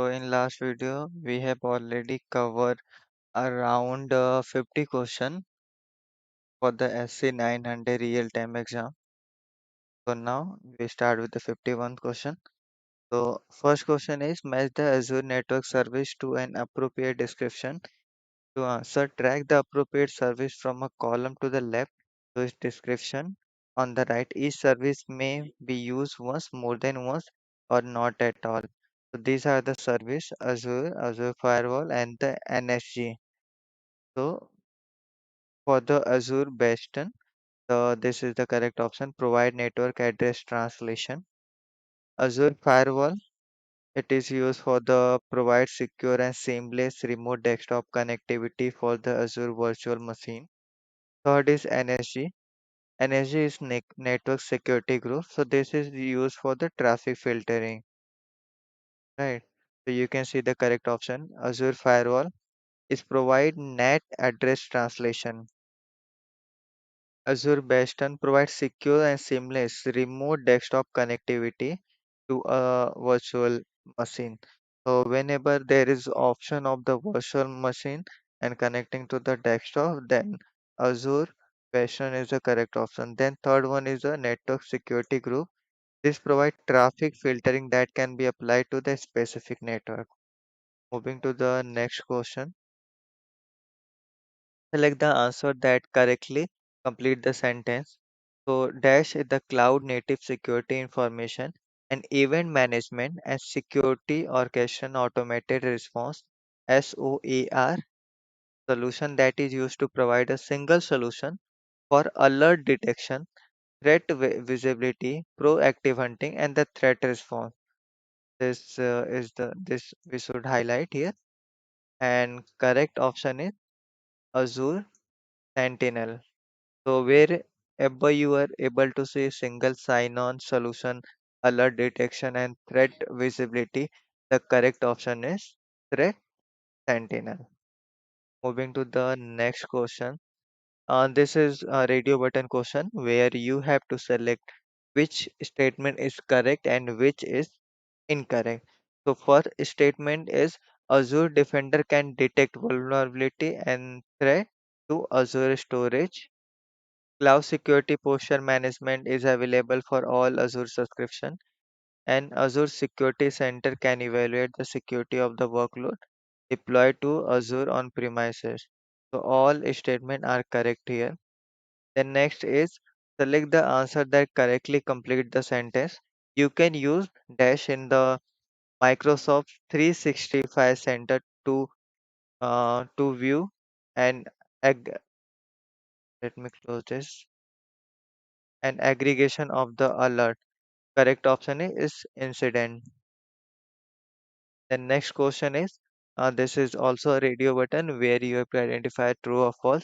So in last video, we have already covered around 50 question for the SC-900 real-time exam. So now we start with the 51 question. So first question is match the Azure network service to an appropriate description. To answer, track the appropriate service from a column to the left to its description. On the right, each service may be used once, more than once, or not at all. So these are the service Azure, Azure Firewall, and the NSG. So for the Azure Bastion, this is the correct option. Provide network address translation. Azure Firewall, it is used for the provide secure and seamless remote desktop connectivity for the Azure virtual machine. Third is NSG. NSG is network security group. So this is used for the traffic filtering, right? So you can see the correct option. Azure Firewall is provide net address translation. Azure Bastion provides secure and seamless remote desktop connectivity to a virtual machine. So whenever there is option of the virtual machine and connecting to the desktop, then Azure Bastion is the correct option. Then third one is a network security group. This provides traffic filtering that can be applied to the specific network. Moving to the next question. Select the answer that correctly complete the sentence. So dash is the cloud native security information and event management and security orchestration automated response SOAR solution that is used to provide a single solution for alert detection, threat visibility, proactive hunting, and the threat response. This is the this we should highlight here. And correct option is Azure Sentinel. So wherever you are able to see single sign-on solution, alert detection, and threat visibility, the correct option is Threat Sentinel. Moving to the next question. This is a radio button question where you have to select which statement is correct and which is incorrect. So first statement is Azure Defender can detect vulnerability and threat to Azure storage. Cloud Security Posture Management is available for all Azure subscription, and Azure Security Center can evaluate the security of the workload deployed to Azure on premises. So all statements are correct here. Then next is select the answer that correctly complete the sentence. You can use dash in the Microsoft 365 Center to view and ag- let me close this and aggregation of the alert. Correct option is incident. The next question is this is also a radio button where you have to identify true or false.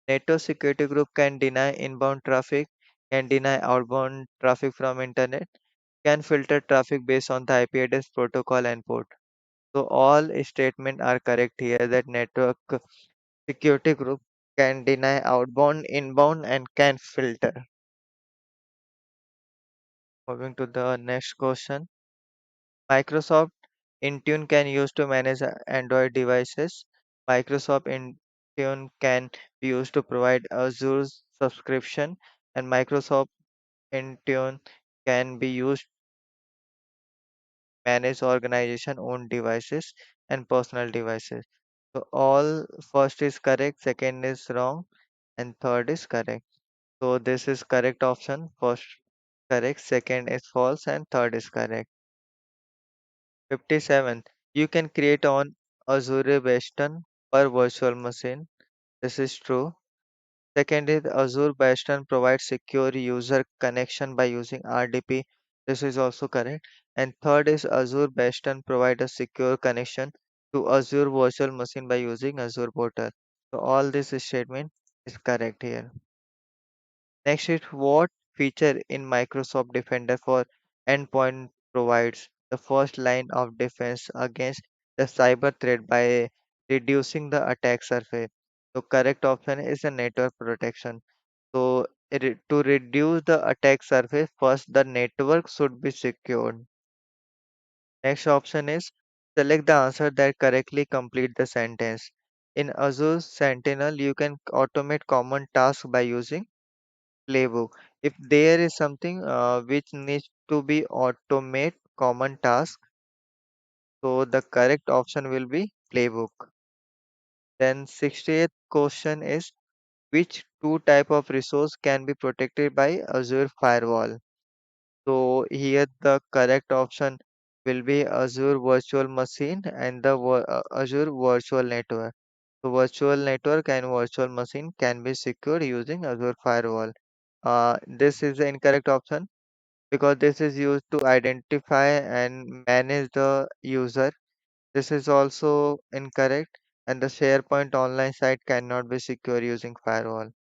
Network security group can deny inbound traffic, can deny outbound traffic from internet, can filter traffic based on the IP address protocol and port. So all statements are correct here that network security group can deny outbound, inbound and can filter. Moving to the next question. Microsoft Intune can use to manage Android devices. Microsoft Intune can be used to provide Azure's subscription, and Microsoft Intune can be used to manage organization owned devices and personal devices. So all first is correct, second is wrong, and third is correct. So this is correct option. First correct, second is false, and third is correct. 57. You can create on Azure Bastion per virtual machine. This is true. Second is Azure Bastion provides secure user connection by using RDP. This is also correct. And third is Azure Bastion provides a secure connection to Azure virtual machine by using Azure Portal. So all this statement is correct here. Next is what feature in Microsoft Defender for endpoint provides the first line of defense against the cyber threat by reducing the attack surface. So correct option is a network protection. So to reduce the attack surface, first the network should be secured. Next option is Select the answer that correctly complete the sentence. In Azure Sentinel, you can automate common tasks by using playbook. If there is something which needs to be automate common task, so the correct option will be playbook. Then 68th question is which two type of resource can be protected by Azure firewall? So here the correct option will be Azure Virtual Machine and the Azure Virtual Network. So virtual network and virtual machine can be secured using Azure Firewall. This is the incorrect option because this is used to identify and manage the user. This is also incorrect, and the SharePoint online site cannot be secure using firewall.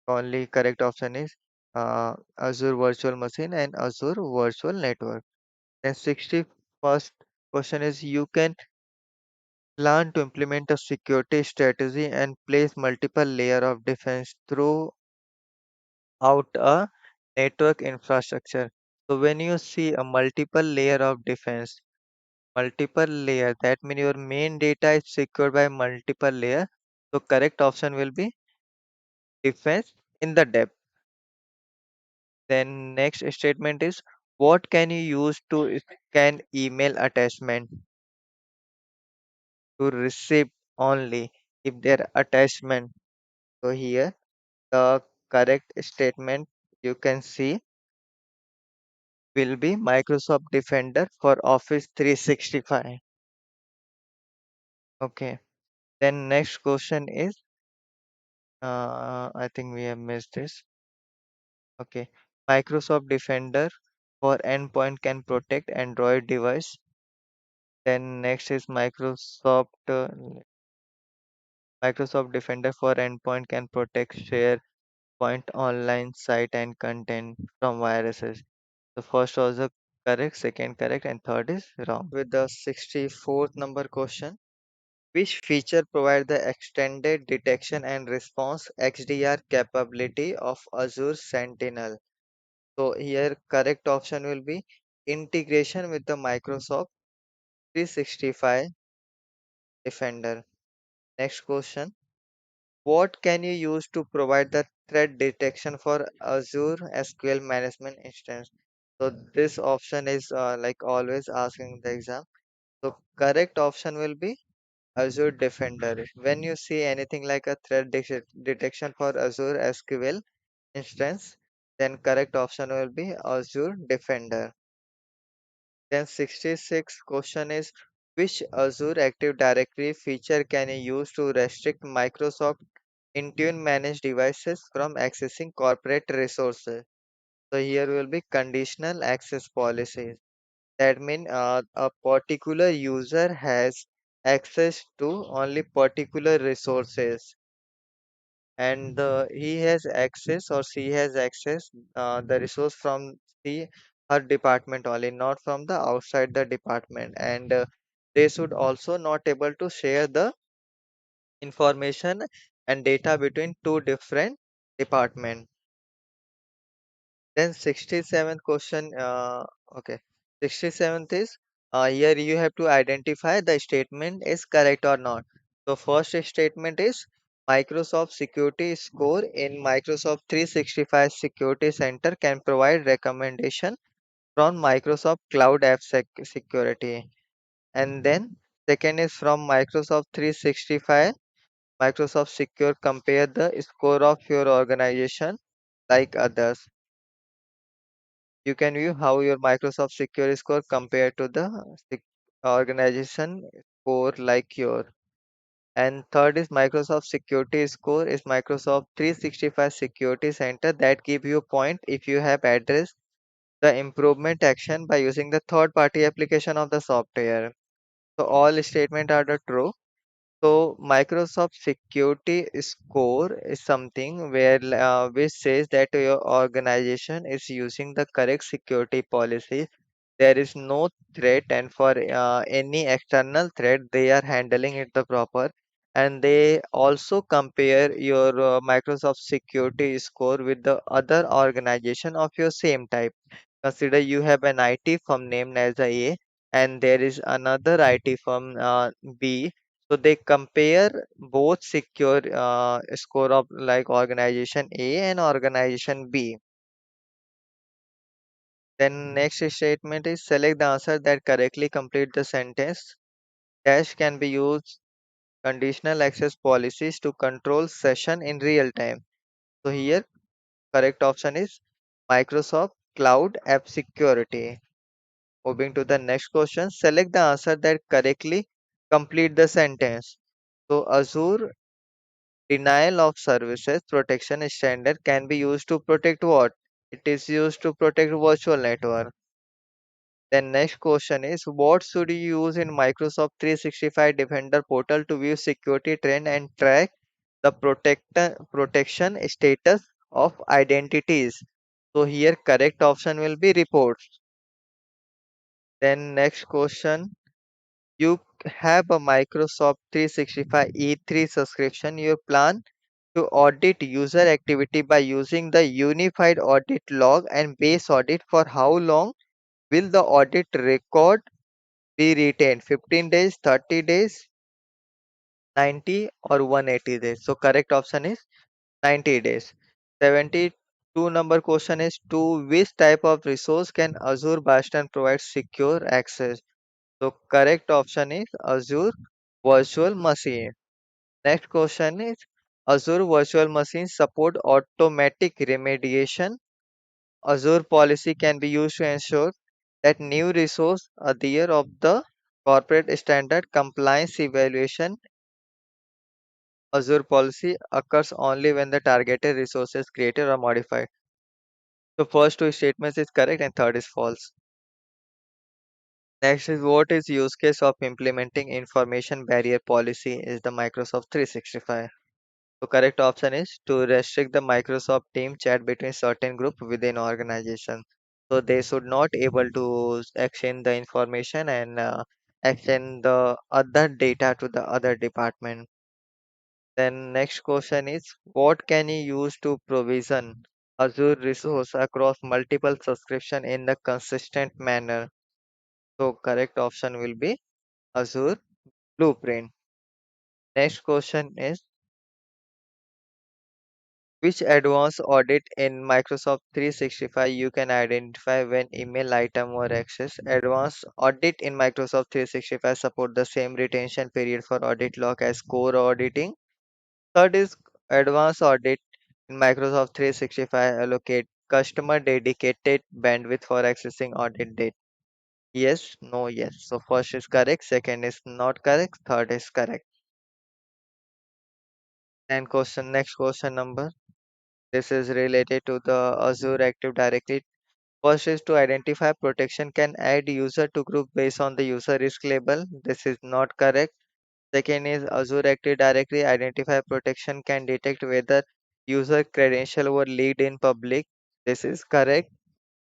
Only correct option is Azure Virtual Machine and Azure Virtual Network. Then 61st question is you can plan to implement a security strategy and place multiple layer of defense throughout a network infrastructure. So when you see a multiple layer of defense, multiple layer, that means your main data is secured by multiple layer. So correct option will be defense in the depth. Then next statement is what can you use to scan email attachment to receive only if their attachment. So here the correct statement you can see will be Microsoft Defender for Office 365. Okay. Then next question is I think we have missed this. Okay. Microsoft Defender for endpoint can protect Android device. Then next is Microsoft Defender for endpoint can protect SharePoint online site and content from viruses. The first was the correct, second correct, and third is wrong. With the 64th number question, which feature provide the extended detection and response XDR capability of Azure Sentinel? So here correct option will be integration with the Microsoft 365 Defender. Next question. What can you use to provide the threat detection for Azure SQL management instance? So this option is like always asking the exam. So correct option will be Azure Defender. When you see anything like a detection for Azure SQL instance, then correct option will be Azure Defender. Then 66 question is which Azure Active Directory feature can you use to restrict Microsoft Intune managed devices from accessing corporate resources? So here will be conditional access policies. That means a particular user has access to only particular resources, and he has access or she has access the resource from the her department only, not from the outside the department, and they should also not able to share the information and data between two different departments. Then 67th question, okay, 67th is here you have to identify the statement is correct or not. So first statement is Microsoft Security Score in Microsoft 365 Security Center can provide recommendation from Microsoft Cloud App Security. And then second is from Microsoft 365 Microsoft Secure compare the score of your organization like others. You can view how your Microsoft Secure score compared to the organization score like your. And third is Microsoft Security Score is Microsoft 365 Security Center that give you a point if you have addressed the improvement action by using the third party application of the software. So all statement are the true. So Microsoft Security Score is something where which says that your organization is using the correct security policy. There is no threat, and for any external threat, they are handling it the proper. And they also compare your Microsoft Security Score with the other organization of your same type. Consider you have an IT firm named as a. and there is another IT firm B. So they compare both secure score of like organization A and organization B. Then next statement is select the answer that correctly complete the sentence. Dash can be used conditional access policies to control session in real time. So here correct option is Microsoft Cloud App Security. Moving to the next question, select the answer that correctly complete the sentence. So Azure denial of services protection standard can be used to protect what? It is used to protect virtual network. Then next question is what should you use in Microsoft 365 Defender portal to view security trend and track the protection status of identities? So here correct option will be reports. Then next question, you have a Microsoft 365 E3 subscription. You plan to audit user activity by using the unified audit log and base audit. For how long will the audit record be retained? 15 days, 30 days, 90 or 180 days? So correct option is 90 days. 72 number question is to which type of resource can Azure Bastion provide secure access? So correct option is Azure Virtual Machine. Next question is Azure Virtual Machines support automatic remediation. Azure policy can be used to ensure that new resource adhere of the corporate standard compliance evaluation. Azure policy occurs only when the targeted resource is created or modified. The first two statements is correct and third is false. Next is what is use case of implementing information barrier policy is the Microsoft 365. So correct option is to restrict the Microsoft team chat between certain group within organization. So they should not able to exchange the information and exchange the other data to the other department. Then next question is what can you use to provision Azure resource across multiple subscription in the consistent manner? So correct option will be Azure Blueprint. Next question is which advanced audit in Microsoft 365 you can identify when email item or access? Advanced audit in Microsoft 365 support the same retention period for audit log as core auditing. Third is advanced audit in Microsoft 365 allocate customer dedicated bandwidth for accessing audit data. Yes, no, yes. So first is correct, second is not correct, third is correct. And question next question number. This is related to the Azure Active Directory. First is to identify protection can add user to group based on the user risk label. This is not correct. Second is Azure Active Directory identify protection can detect whether user credential were leaked in public. This is correct.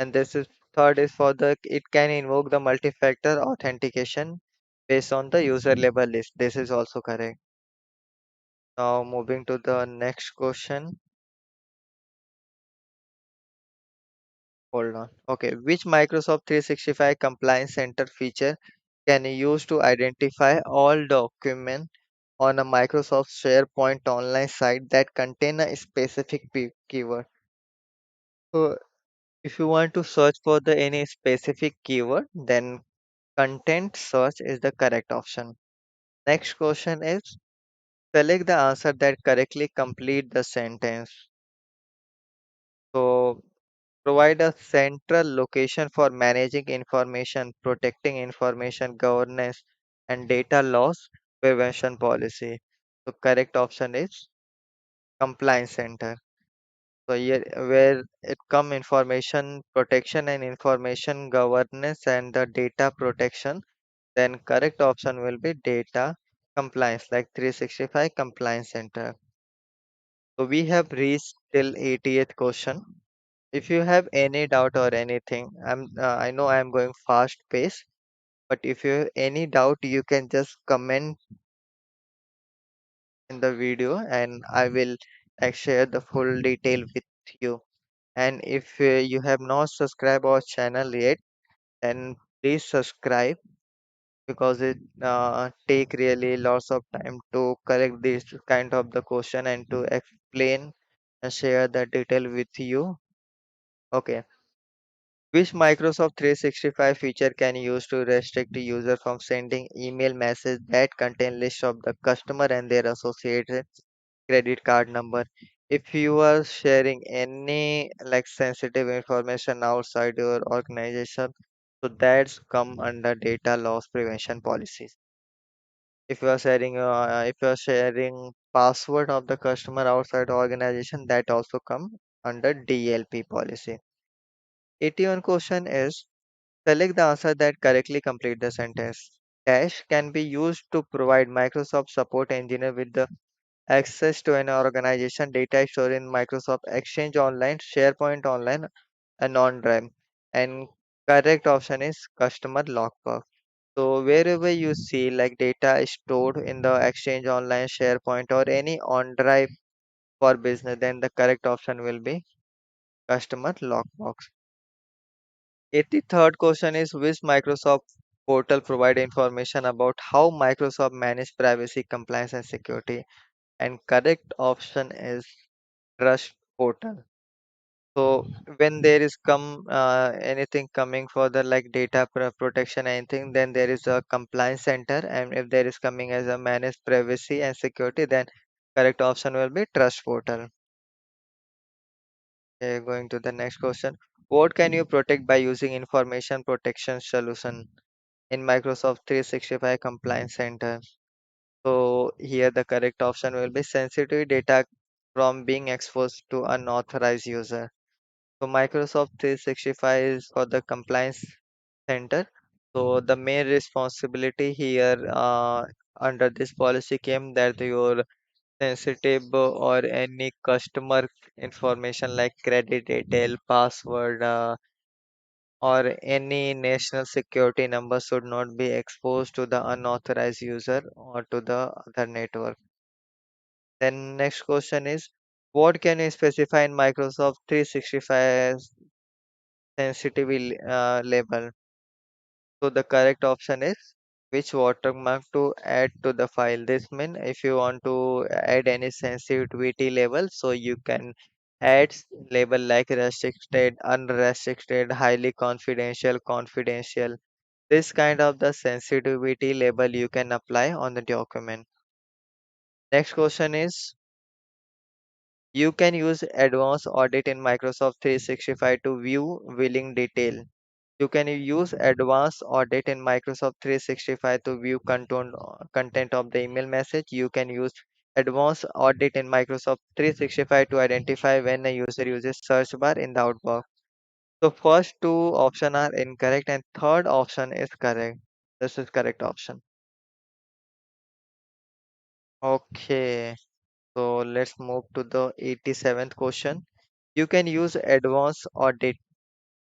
And this is third is for the it can invoke the multi-factor authentication based on the user label list. This is also correct. Now moving to the next question. Hold on. Okay, which Microsoft 365 Compliance Center feature can you use to identify all documents on a Microsoft SharePoint online site that contain a specific keyword? So, if you want to search for the any specific keyword, then content search is the correct option. Next question is select the answer that correctly complete the sentence. So, provide a central location for managing information, protecting information governance, and data loss prevention policy. So correct option is compliance center. So here where it come information protection and information governance and the data protection, then correct option will be data compliance like 365 compliance center. So we have reached till 80th question. If you have any doubt or anything, I know I'm going fast pace, but if you have any doubt, you can just comment in the video and I will share the full detail with you. And if you have not subscribed our channel yet, then Please subscribe because it take really lots of time to correct this kind of the question and to explain and share the detail with you. Okay. Which Microsoft 365 feature can you use to restrict the user from sending email messages that contain list of the customer and their associated credit card number? If you are sharing any like sensitive information outside your organization, so that's come under data loss prevention policies. If you are sharing password of the customer outside the organization, that also come under DLP policy. 81 question is select the answer that correctly complete the sentence. Dash can be used to provide Microsoft support engineer with the access to an organization data stored in Microsoft Exchange Online, SharePoint Online, and OneDrive. And correct option is customer logbook. So wherever you see like data is stored in the Exchange Online, SharePoint, or any OneDrive for business, then the correct option will be customer logbox. 83rd question is which Microsoft portal provide information about how Microsoft manage privacy, compliance, and security? And correct option is Trust portal. So when there is come anything coming for the like data protection anything, then there is a compliance center, and if there is coming as a managed privacy and security, then correct option will be Trust portal. Okay, going to the next question. What can you protect by using information protection solution in Microsoft 365 Compliance Center? So here the correct option will be sensitive data from being exposed to unauthorized user. So Microsoft 365 is for the compliance center. So the main responsibility here under this policy came that your sensitive or any customer information like credit detail, password, or any national security number should not be exposed to the unauthorized user or to the other network. Then next question is what can you specify in Microsoft 365 sensitivity label? So the correct option is which watermark to add to the file. This means if you want to add any sensitivity level, so you can add label like restricted, unrestricted, highly confidential, confidential. This kind of the sensitivity label you can apply on the document. Next question is you can use advanced audit in Microsoft 365 to view billing detail. You can use advanced audit in Microsoft 365 to view content of the email message. You can use advanced audit in Microsoft 365 to identify when a user uses search bar in the outbox. So first two options are incorrect and third option is correct. This is correct option. Okay, so let's move to the 87th question. You can use advanced audit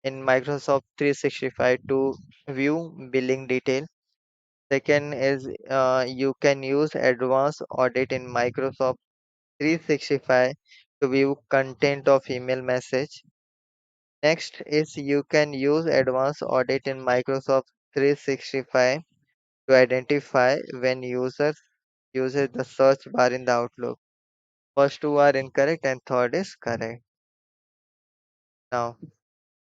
in Microsoft 365 to view billing detail. Second is you can use advanced audit in Microsoft 365 to view content of email message. Next is you can use advanced audit in Microsoft 365 to identify when users uses the search bar in the Outlook. First two are incorrect and third is correct. Now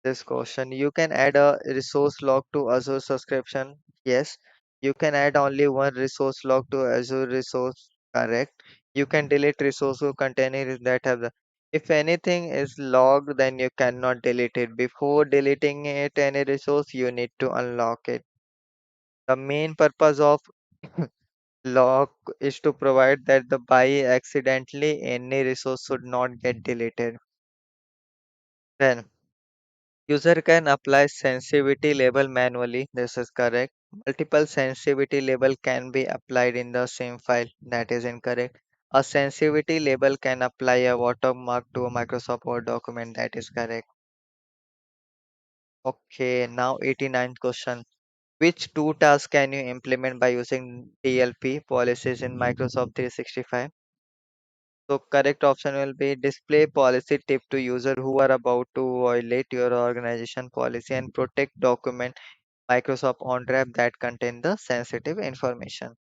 this question you can add a resource log to Azure subscription. Yes, you can add only one resource log to Azure resource. Correct. You can delete resource containers that have the if anything is logged, then you cannot delete it. Before deleting it, any resource, you need to unlock it. The main purpose of lock is to provide that the by accidentally any resource should not get deleted. Then user can apply sensitivity label manually. This is correct. Multiple sensitivity label can be applied in the same file. That is incorrect. A sensitivity label can apply a watermark to a Microsoft Word document. That is correct. Okay, now 89th question. Which two tasks can you implement by using DLP policies in Microsoft 365? So correct option will be display policy tip to user who are about to violate your organization policy and protect document Microsoft OneDrive that contain the sensitive information.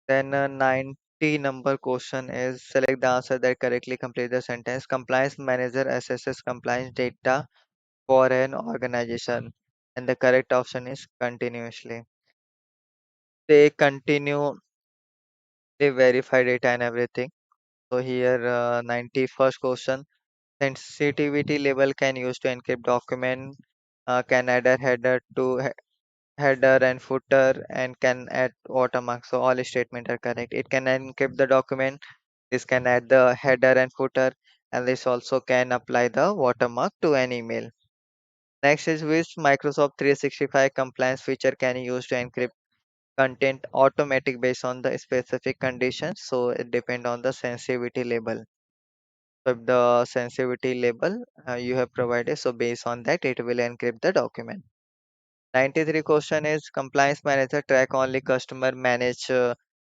Then 90 number question is select the answer that correctly complete the sentence. Compliance manager assesses compliance data for an organization, and the correct option is continuously. They continue, they verify data and everything. So here 91st question, sensitivity level can use to encrypt document, can add a header to header and footer, and can add watermark. So all statements are correct. It can encrypt the document, this can add the header and footer, and this also can apply the watermark to an email. Next is which Microsoft 365 compliance feature can you use to encrypt content automatic based on the specific conditions. So it depend on the sensitivity label. So if the sensitivity label you have provided, so based on that it will encrypt the document. 93 question is compliance manager track only customer manage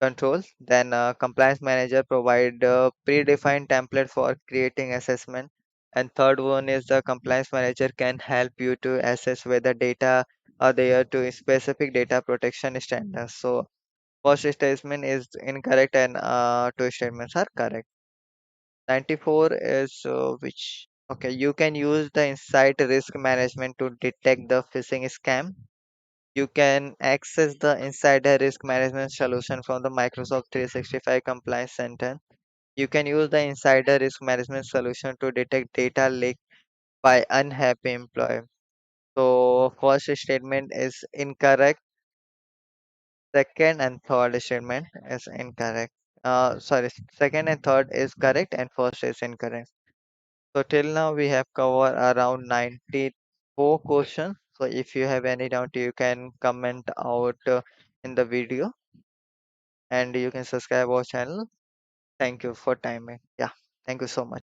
controls. Then compliance manager provide predefined template for creating assessment. And third one is the compliance manager can help you to assess whether data are there to specific data protection standards. So first statement is incorrect and two statements are correct. 94 is which okay, you can use the insight risk management to detect the phishing scam. You can access the insider risk management solution from the Microsoft 365 Compliance Center. You can use the insider risk management solution to detect data leak by unhappy employee. So first statement is incorrect. Second and third statement is incorrect. Sorry, second and third is correct and first is incorrect. So till now we have covered around 94 questions. So if you have any doubt, you can comment out in the video, and you can subscribe our channel. Thank you for timing. Yeah, thank you so much.